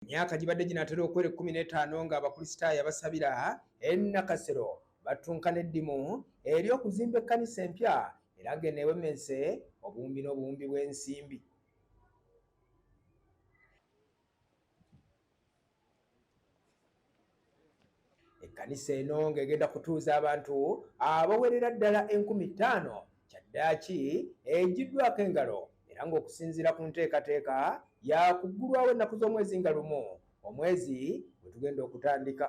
Emyaka gibadde ginatera okuwera 15 ng'abakristaayo abasabira Nakasero batunkana eddimu ery'okuzimba ekkanisa empya era ng'eneewemese obuwumbi n'obuwumbi bw'ensimbi. Ekkanisa eno ng'egenda kutuuza abantu abawerera ddala 50,000 kyaddaaki egiddwako engalo era ng'okusinziira ku nteekateeka yakuggulwawo ennaku z'omwezi nga lumu omwezi bwe tugenda okutandika.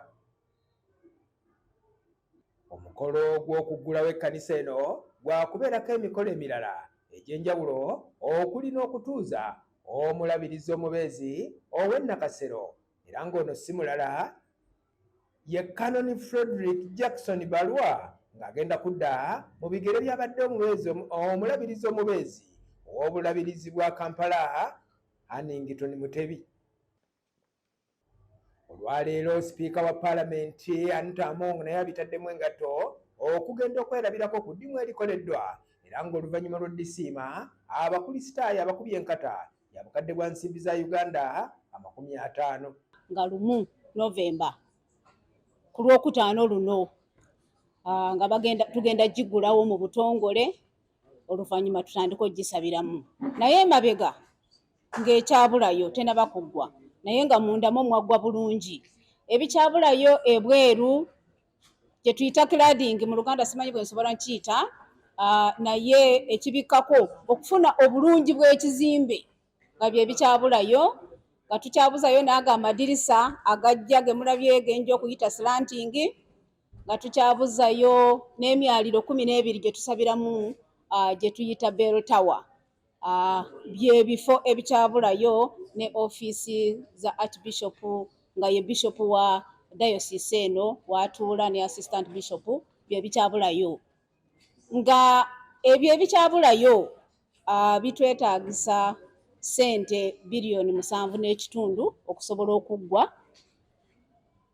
Omukolo gw'okuggulawo ekkanisa eno gwakubeerako emikolo emirala egy'enjawulo okuli n'okutuuza omulabirizi omubeezi ow'e Nakasero era ng'ono si mulala ye Canon Frederick Jackson Balwa ng'agenda kudda mu bigere by'abadde omulabirizi omubeezi ow'obulabirizi bwa Kampala Annington Mutebi. Olwaleero Sipiika wa Palamenti Anita Among naye abitaddemu engatto okugenda okwerabirako ku ddimu erikoleddwa era ng'oluvannyuma lw'Disiima abakristaayo abakubye enkata ya bukadde bwa nsimbi za Uganda 50 nga lumu Novemba ku Lwokutaano luno nga tugenda giggulawo mu butongole oluvannyuma tutandika ogisabiramu naye emabega ng'ekyabulayo tenaba kuggwa naye nga mundamu mwaggwa bulungi. Ebikyabulayo ebweru gye tuyita cladding mu Luganda simanyi bwe nsobola nkiyita naye ekibikkako okufuna obulungi bw'ekizimbe nga bye bikyabulayo nga tukyabuzayo n'ago amadirisa agajja ge mulabye genja okuyita slanting nga tukyabuzayo n'emyaliro 12 gye tusabiramu gye tuyita bell tower. Bye bifo ebikyabulayo ne ofiisi za Archbishop nga ye bishop wa diocese eno watuula ne assistant bishop bye bikyabulayo nga ebyo ebikyabulayo bitwetaagisa ssente bilioni 7.5 okusobola okuggwa.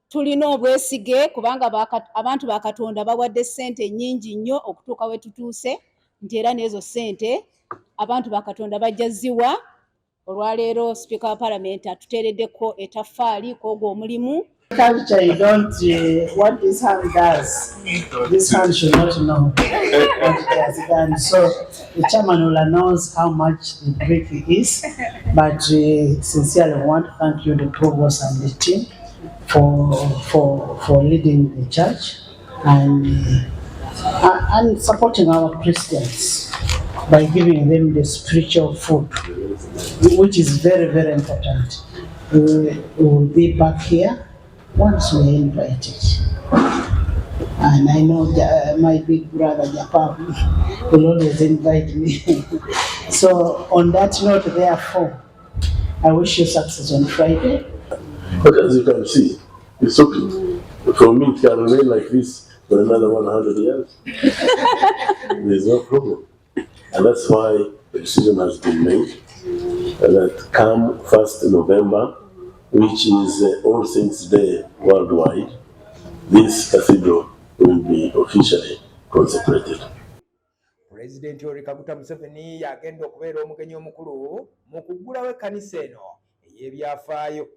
Tulina obwesige kubanga abantu ba Katonda bawadde ssente nnyingi nnyo okutuuka we tutuuse nti era n'ezo ssente abantu ba Katonda bajja ziwa. Olwaleero Sipiika wa Palamenti atuteereddeko ettaffaali kw'ogwo omulimu. Culture, you don't, what this hand does, this hand should not know what it has done. So the chairman will announce how much the brick is, but sincerely want to thank you, the provost and the team, for leading the church and supporting our Christians by giving them the spiritual food, which is very, very important. We will be back here once we are invited. And I know my big brother Japan will always invite me. So on that note, therefore, I wish you success on Friday. But as you can see, it's okay. For me, it can remain like this for another 100 years. There's no problem. And that's why the decision has been made that come 1st November, which is All Saints' Day worldwide, this cathedral will be officially consecrated. President Kaguta Museveni yagenda okubeera omugenyi omukulu mu kuggulawo ekkanisa eno ey'ebyafaayo.